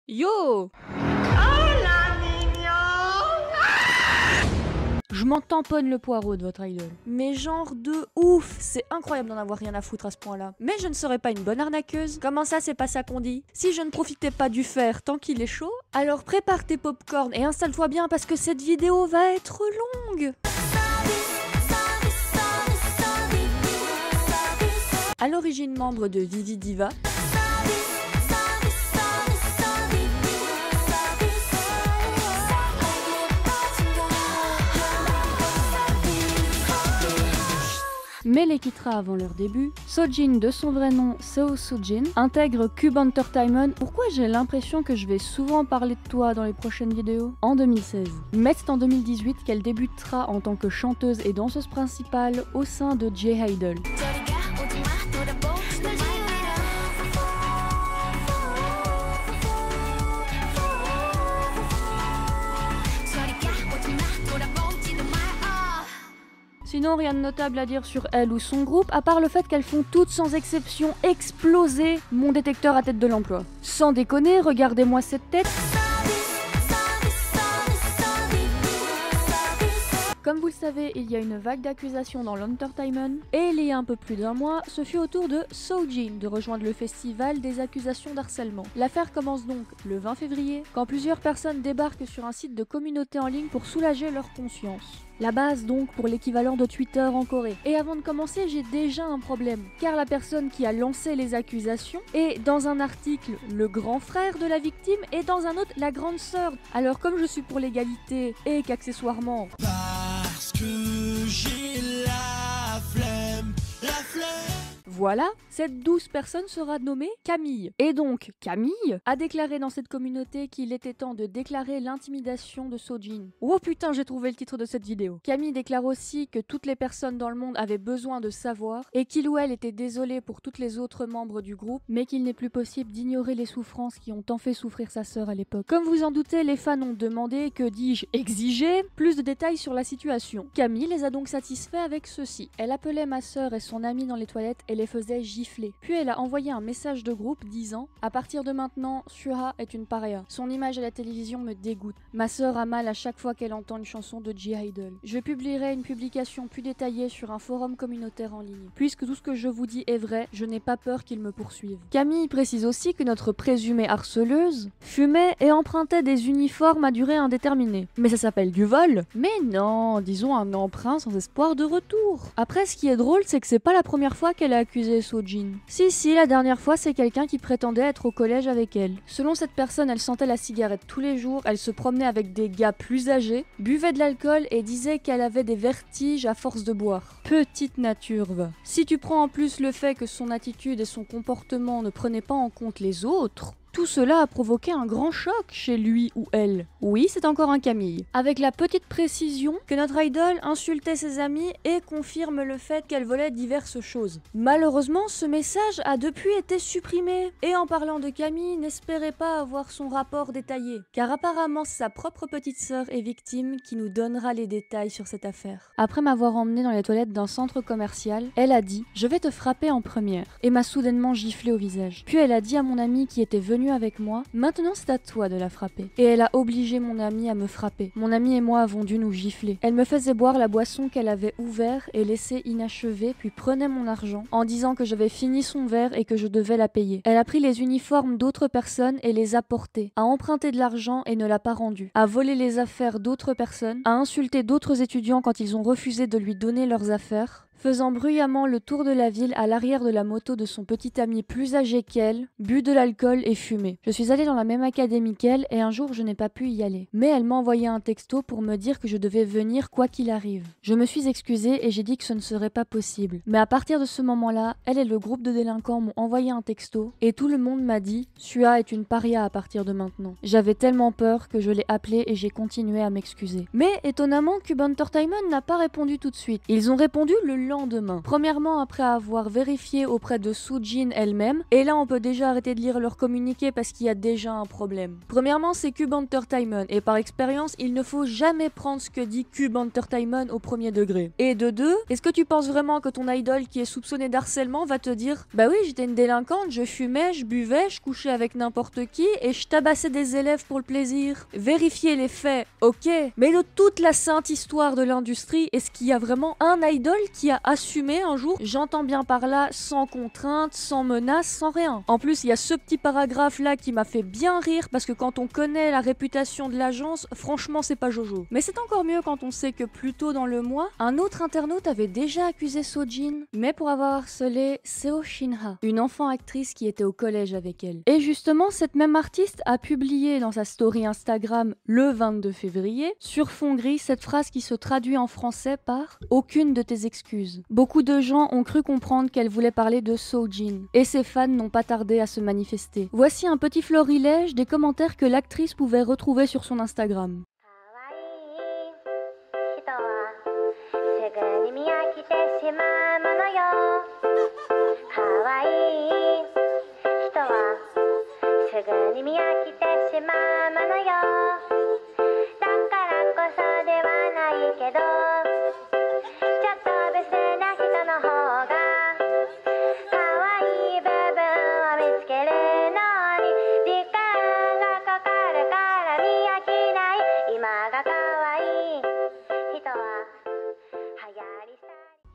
Yo! Je m'en tamponne le poireau de votre idol. Mais genre de ouf, c'est incroyable d'en avoir rien à foutre à ce point-là. Mais je ne serais pas une bonne arnaqueuse. Comment ça, c'est pas ça qu'on dit? Si je ne profitais pas du fer tant qu'il est chaud, alors prépare tes popcorn et installe-toi bien parce que cette vidéo va être longue. À l'origine membre de Vivi Diva, mais les quittera avant leur début, Sojin, de son vrai nom Seo Soo-jin, intègre Cube Entertainment. Pourquoi j'ai l'impression que je vais souvent parler de toi dans les prochaines vidéos? En 2016. Mais c'est en 2018 qu'elle débutera en tant que chanteuse et danseuse principale au sein de J-Idol. Sinon, rien de notable à dire sur elle ou son groupe, à part le fait qu'elles font toutes sans exception exploser mon détecteur à tête de l'emploi. Sans déconner, regardez-moi cette tête. Comme vous le savez, il y a une vague d'accusations dans l'entertainment, et il y a un peu plus d'un mois, ce fut au tour de Sojin de rejoindre le festival des accusations d'harcèlement. L'affaire commence donc le 20 février, quand plusieurs personnes débarquent sur un site de communauté en ligne pour soulager leur conscience. La base donc pour l'équivalent de Twitter en Corée. Et avant de commencer, j'ai déjà un problème, car la personne qui a lancé les accusations est dans un article le grand frère de la victime et dans un autre la grande sœur. Alors comme je suis pour l'égalité et qu'accessoirement... Parce que j'ai la flemme. Voilà, cette douce personne sera nommée Camille. Et donc, Camille a déclaré dans cette communauté qu'il était temps de déclarer l'intimidation de Sojin. Oh putain, j'ai trouvé le titre de cette vidéo. Camille déclare aussi que toutes les personnes dans le monde avaient besoin de savoir et qu'il ou elle était désolé pour toutes les autres membres du groupe, mais qu'il n'est plus possible d'ignorer les souffrances qui ont tant fait souffrir sa sœur à l'époque. Comme vous en doutez, les fans ont demandé, que dis-je, exigé, plus de détails sur la situation. Camille les a donc satisfaits avec ceci. Elle appelait ma sœur et son amie dans les toilettes et les faisait gifler. Puis elle a envoyé un message de groupe disant « À partir de maintenant, Suha est une paria. Son image à la télévision me dégoûte. Ma sœur a mal à chaque fois qu'elle entend une chanson de J-Idol. Je publierai une publication plus détaillée sur un forum communautaire en ligne. Puisque tout ce que je vous dis est vrai, je n'ai pas peur qu'ils me poursuivent. » Camille précise aussi que notre présumée harceleuse fumait et empruntait des uniformes à durée indéterminée. Mais ça s'appelle du vol? Mais non, disons un emprunt sans espoir de retour. Après, ce qui est drôle, c'est que c'est pas la première fois qu'elle a accusé Sojin. Si, la dernière fois, c'est quelqu'un qui prétendait être au collège avec elle. Selon cette personne, elle sentait la cigarette tous les jours, elle se promenait avec des gars plus âgés, buvait de l'alcool et disait qu'elle avait des vertiges à force de boire. Petite nature, va. Si tu prends en plus le fait que son attitude et son comportement ne prenaient pas en compte les autres, tout cela a provoqué un grand choc chez lui ou elle. Oui, c'est encore un Camille. Avec la petite précision que notre idole insultait ses amis et confirme le fait qu'elle volait diverses choses. Malheureusement, ce message a depuis été supprimé. Et en parlant de Camille, n'espérez pas avoir son rapport détaillé. Car apparemment, sa propre petite sœur est victime qui nous donnera les détails sur cette affaire. Après m'avoir emmenée dans les toilettes d'un centre commercial, elle a dit « Je vais te frapper en première » et m'a soudainement giflé au visage. Puis elle a dit à mon ami qui était venu avec moi, maintenant c'est à toi de la frapper. Et elle a obligé mon ami à me frapper. Mon ami et moi avons dû nous gifler. Elle me faisait boire la boisson qu'elle avait ouverte et laissée inachevée, puis prenait mon argent en disant que j'avais fini son verre et que je devais la payer. Elle a pris les uniformes d'autres personnes et les a portés, a emprunté de l'argent et ne l'a pas rendu, a volé les affaires d'autres personnes, a insulté d'autres étudiants quand ils ont refusé de lui donner leurs affaires, faisant bruyamment le tour de la ville à l'arrière de la moto de son petit ami plus âgé qu'elle, bu de l'alcool et fumé. Je suis allée dans la même académie qu'elle et un jour je n'ai pas pu y aller. Mais elle m'a envoyé un texto pour me dire que je devais venir quoi qu'il arrive. Je me suis excusée et j'ai dit que ce ne serait pas possible. Mais à partir de ce moment-là, elle et le groupe de délinquants m'ont envoyé un texto et tout le monde m'a dit « Suha est une paria à partir de maintenant ». J'avais tellement peur que je l'ai appelée et j'ai continué à m'excuser. Mais étonnamment, Cube Entertainment n'a pas répondu tout de suite. Ils ont répondu le lendemain lendemain. Premièrement, après avoir vérifié auprès de Soojin elle-même, et là on peut déjà arrêter de lire leur communiqué parce qu'il y a déjà un problème. Premièrement, c'est Cube Entertainment, et par expérience, il ne faut jamais prendre ce que dit Cube Entertainment au premier degré. Et de deux, est-ce que tu penses vraiment que ton idol qui est soupçonné d'harcèlement va te dire « Bah oui, j'étais une délinquante, je fumais, je buvais, je couchais avec n'importe qui, et je tabassais des élèves pour le plaisir. » Vérifier les faits, ok, mais de toute la sainte histoire de l'industrie, est-ce qu'il y a vraiment un idol qui a assumé un jour, j'entends bien par là, sans contrainte, sans menace, sans rien. En plus, il y a ce petit paragraphe là qui m'a fait bien rire parce que quand on connaît la réputation de l'agence, franchement c'est pas Jojo. Mais c'est encore mieux quand on sait que plus tôt dans le mois, un autre internaute avait déjà accusé Soojin, mais pour avoir harcelé Seo Shin-ha, une enfant actrice qui était au collège avec elle. Et justement, cette même artiste a publié dans sa story Instagram le 22 février, sur fond gris, cette phrase qui se traduit en français par « Aucune de tes excuses ». Beaucoup de gens ont cru comprendre qu'elle voulait parler de Soojin, et ses fans n'ont pas tardé à se manifester. Voici un petit florilège des commentaires que l'actrice pouvait retrouver sur son Instagram.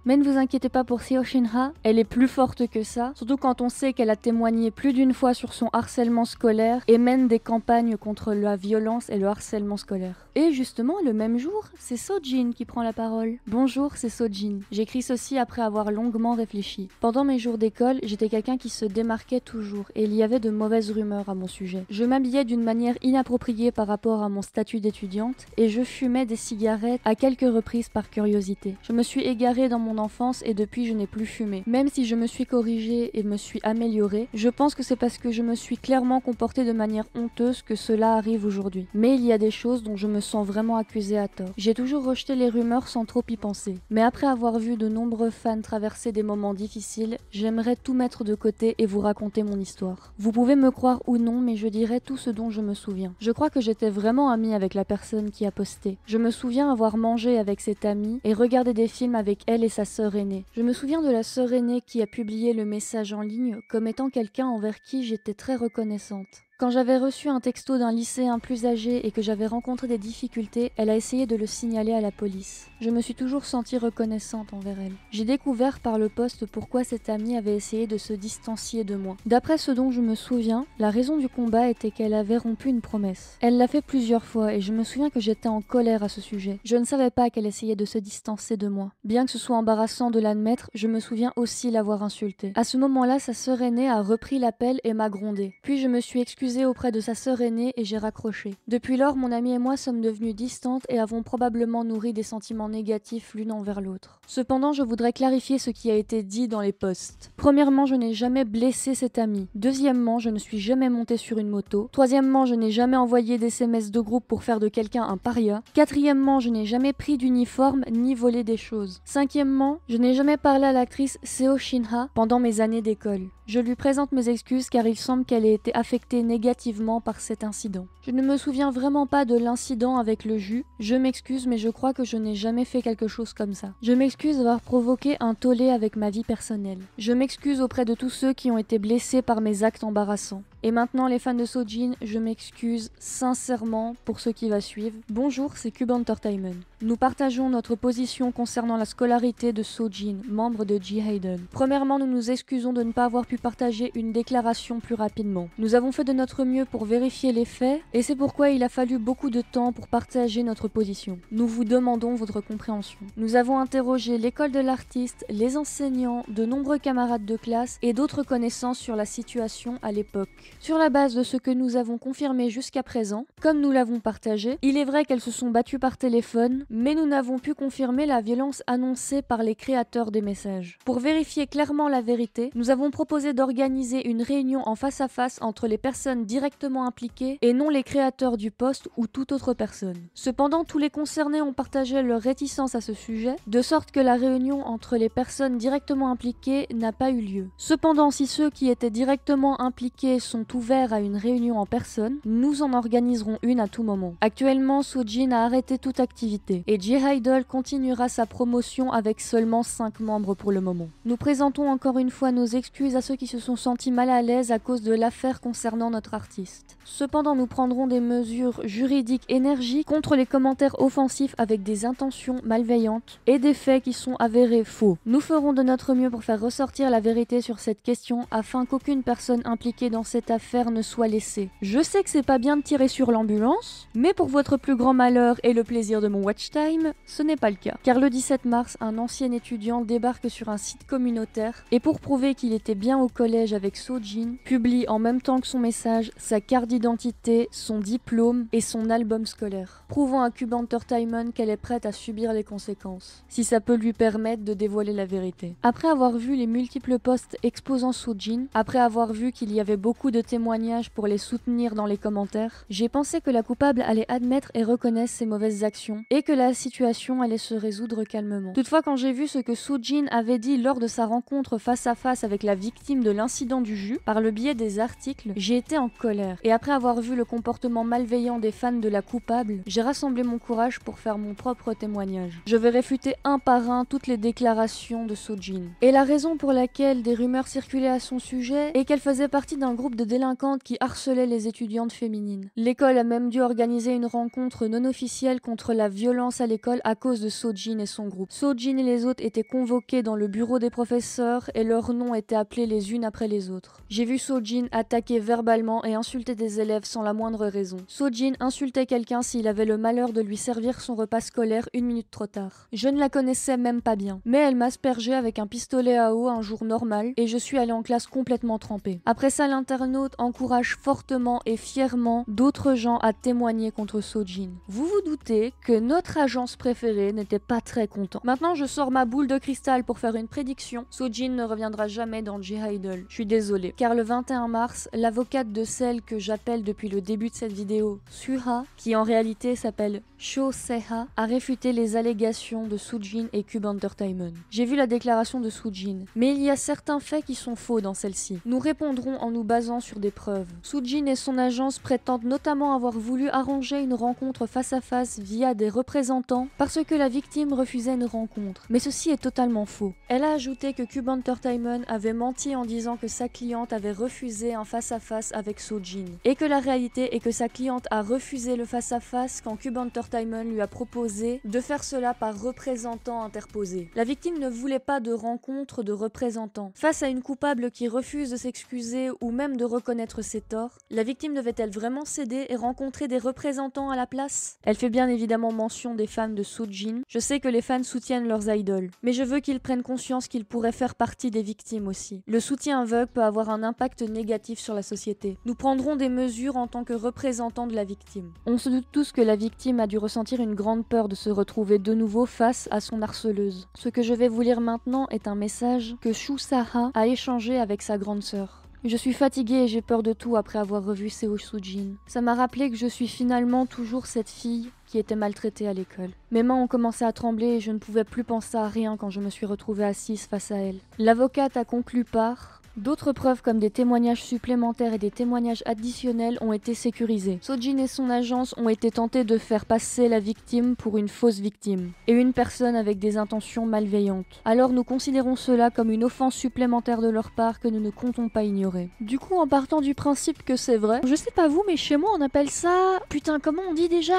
Mais ne vous inquiétez pas pour Seo Shin-ha, elle est plus forte que ça, surtout quand on sait qu'elle a témoigné plus d'une fois sur son harcèlement scolaire et mène des campagnes contre la violence et le harcèlement scolaire. Et justement, le même jour, c'est Soojin qui prend la parole. Bonjour, c'est Soojin. J'écris ceci après avoir longuement réfléchi. Pendant mes jours d'école, j'étais quelqu'un qui se démarquait toujours et il y avait de mauvaises rumeurs à mon sujet. Je m'habillais d'une manière inappropriée par rapport à mon statut d'étudiante et je fumais des cigarettes à quelques reprises par curiosité. Je me suis égarée dans mon enfance et depuis je n'ai plus fumé. Même si je me suis corrigée et me suis améliorée, je pense que c'est parce que je me suis clairement comportée de manière honteuse que cela arrive aujourd'hui. Mais il y a des choses dont je me sens vraiment accusée à tort. J'ai toujours rejeté les rumeurs sans trop y penser. Mais après avoir vu de nombreux fans traverser des moments difficiles, j'aimerais tout mettre de côté et vous raconter mon histoire. Vous pouvez me croire ou non, mais je dirai tout ce dont je me souviens. Je crois que j'étais vraiment amie avec la personne qui a posté. Je me souviens avoir mangé avec cette amie et regardé des films avec elle et sa sœur aînée. Je me souviens de la sœur aînée qui a publié le message en ligne comme étant quelqu'un envers qui j'étais très reconnaissante. Quand j'avais reçu un texto d'un lycéen plus âgé et que j'avais rencontré des difficultés, elle a essayé de le signaler à la police. Je me suis toujours sentie reconnaissante envers elle. J'ai découvert par le poste pourquoi cette amie avait essayé de se distancier de moi. D'après ce dont je me souviens, la raison du combat était qu'elle avait rompu une promesse. Elle l'a fait plusieurs fois et je me souviens que j'étais en colère à ce sujet. Je ne savais pas qu'elle essayait de se distancer de moi. Bien que ce soit embarrassant de l'admettre, je me souviens aussi l'avoir insultée. À ce moment-là, sa sœur aînée a repris l'appel et m'a grondée. Puis je me suis excusée auprès de sa sœur aînée et j'ai raccroché. Depuis lors, mon amie et moi sommes devenues distantes et avons probablement nourri des sentiments négatifs l'une envers l'autre. Cependant, je voudrais clarifier ce qui a été dit dans les posts. Premièrement, je n'ai jamais blessé cette amie. Deuxièmement, je ne suis jamais montée sur une moto. Troisièmement, je n'ai jamais envoyé des SMS de groupe pour faire de quelqu'un un paria. Quatrièmement, je n'ai jamais pris d'uniforme ni volé des choses. Cinquièmement, je n'ai jamais parlé à l'actrice Seo Shin-ha pendant mes années d'école. Je lui présente mes excuses car il semble qu'elle ait été affectée négativement par cet incident. Je ne me souviens vraiment pas de l'incident avec le jus. Je m'excuse mais je crois que je n'ai jamais fait quelque chose comme ça. Je m'excuse d'avoir provoqué un tollé avec ma vie personnelle. Je m'excuse auprès de tous ceux qui ont été blessés par mes actes embarrassants. Et maintenant les fans de Soojin, je m'excuse sincèrement pour ce qui va suivre. Bonjour, c'est Cube Entertainment. Nous partageons notre position concernant la scolarité de Soojin, membre de G-Hayden. Premièrement, nous nous excusons de ne pas avoir pu partager une déclaration plus rapidement. Nous avons fait de notre mieux pour vérifier les faits et c'est pourquoi il a fallu beaucoup de temps pour partager notre position. Nous vous demandons votre compréhension. Nous avons interrogé l'école de l'artiste, les enseignants, de nombreux camarades de classe et d'autres connaissances sur la situation à l'époque. Sur la base de ce que nous avons confirmé jusqu'à présent, comme nous l'avons partagé, il est vrai qu'elles se sont battues par téléphone, mais nous n'avons pu confirmer la violence annoncée par les créateurs des messages. Pour vérifier clairement la vérité, nous avons proposé d'organiser une réunion en face à face entre les personnes directement impliquées et non les créateurs du post ou toute autre personne. Cependant, tous les concernés ont partagé leur réticence à ce sujet, de sorte que la réunion entre les personnes directement impliquées n'a pas eu lieu. Cependant, si ceux qui étaient directement impliqués sont ouverts à une réunion en personne, nous en organiserons une à tout moment. Actuellement, Soojin a arrêté toute activité et J-Idol continuera sa promotion avec seulement 5 membres pour le moment. Nous présentons encore une fois nos excuses à ceux qui se sont sentis mal à l'aise à cause de l'affaire concernant notre artiste. Cependant, nous prendrons des mesures juridiques énergiques contre les commentaires offensifs avec des intentions malveillantes et des faits qui sont avérés faux. Nous ferons de notre mieux pour faire ressortir la vérité sur cette question afin qu'aucune personne impliquée dans cette affaire ne soit laissée. Je sais que c'est pas bien de tirer sur l'ambulance, mais pour votre plus grand malheur et le plaisir de mon watch time, ce n'est pas le cas. Car le 17 mars, un ancien étudiant débarque sur un site communautaire et pour prouver qu'il était bien au collège avec Soojin, publie en même temps que son message sa carte d'identité, son diplôme et son album scolaire, prouvant à Cube Entertainment qu'elle est prête à subir les conséquences, si ça peut lui permettre de dévoiler la vérité. Après avoir vu les multiples posts exposant Soojin, après avoir vu qu'il y avait beaucoup de témoignages pour les soutenir dans les commentaires, j'ai pensé que la coupable allait admettre et reconnaître ses mauvaises actions et que la situation allait se résoudre calmement. Toutefois, quand j'ai vu ce que Soojin avait dit lors de sa rencontre face à face avec la victime de l'incident du jus, par le biais des articles, j'ai été en colère. Et après avoir vu le comportement malveillant des fans de la coupable, j'ai rassemblé mon courage pour faire mon propre témoignage. Je vais réfuter un par un toutes les déclarations de Soojin. Et la raison pour laquelle des rumeurs circulaient à son sujet est qu'elle faisait partie d'un groupe de délinquantes qui harcelaient les étudiantes féminines. L'école a même dû organiser une rencontre non officielle contre la violence à l'école à cause de Soojin et son groupe. Soojin et les autres étaient convoqués dans le bureau des professeurs et leurs noms étaient appelés les unes après les autres. J'ai vu Soojin attaquer verbalement et insulter des élèves sans la moindre raison. Soojin insultait quelqu'un s'il avait le malheur de lui servir son repas scolaire 1 minute trop tard. Je ne la connaissais même pas bien, mais elle m'aspergeait avec un pistolet à eau un jour normal et je suis allée en classe complètement trempée. Après ça, l'internaute encourage fortement et fièrement d'autres gens à témoigner contre Soojin. Vous vous doutez que notre agence préférée n'était pas très content. Maintenant, je sors ma boule de cristal pour faire une prédiction. Soojin ne reviendra jamais dans J-Idol. Je suis désolée. Car le 21 mars, l'avocate de celle que j'appelle depuis le début de cette vidéo Suha, qui en réalité s'appelle Sho Seha, a réfuté les allégations de Soojin et Cube Entertainment. J'ai vu la déclaration de Soojin, mais il y a certains faits qui sont faux dans celle-ci. Nous répondrons en nous basant sur des preuves. Soojin et son agence prétendent notamment avoir voulu arranger une rencontre face à face via des représentants parce que la victime refusait une rencontre. Mais ceci est totalement faux. Elle a ajouté que Cube Entertainment avait menti en disant que sa cliente avait refusé un face-à-face avec Soojin. Et que la réalité est que sa cliente a refusé le face-à-face quand Cube Entertainment lui a proposé de faire cela par représentant interposé. La victime ne voulait pas de rencontre de représentants. Face à une coupable qui refuse de s'excuser ou même de reconnaître ses torts, la victime devait-elle vraiment céder et rencontrer des représentants à la place? Elle fait bien évidemment mention des fans de Soojin. Je sais que les fans soutiennent leurs idoles, mais je veux qu'ils prennent conscience qu'ils pourraient faire partie des victimes aussi. Le soutien aveugle peut avoir un impact négatif sur la société. Nous prendrons des mesures en tant que représentants de la victime. On se doute tous que la victime a dû ressentir une grande peur de se retrouver de nouveau face à son harceleuse. Ce que je vais vous lire maintenant est un message que Shu Saha a échangé avec sa grande sœur. Je suis fatiguée et j'ai peur de tout après avoir revu Seo Soojin. Ça m'a rappelé que je suis finalement toujours cette fille qui était maltraitée à l'école. Mes mains ont commencé à trembler et je ne pouvais plus penser à rien quand je me suis retrouvée assise face à elle. L'avocate a conclu par... D'autres preuves comme des témoignages supplémentaires et des témoignages additionnels ont été sécurisés. Soojin et son agence ont été tentés de faire passer la victime pour une fausse victime et une personne avec des intentions malveillantes. Alors nous considérons cela comme une offense supplémentaire de leur part que nous ne comptons pas ignorer. Du coup, en partant du principe que c'est vrai, je sais pas vous, mais chez moi on appelle ça... Putain, comment on dit déjà ?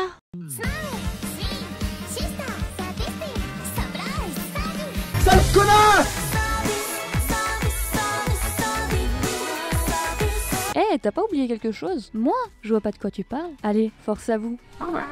Sale connasse! Eh, t'as pas oublié quelque chose? Moi? Je vois pas de quoi tu parles. Allez, force à vous. Au revoir.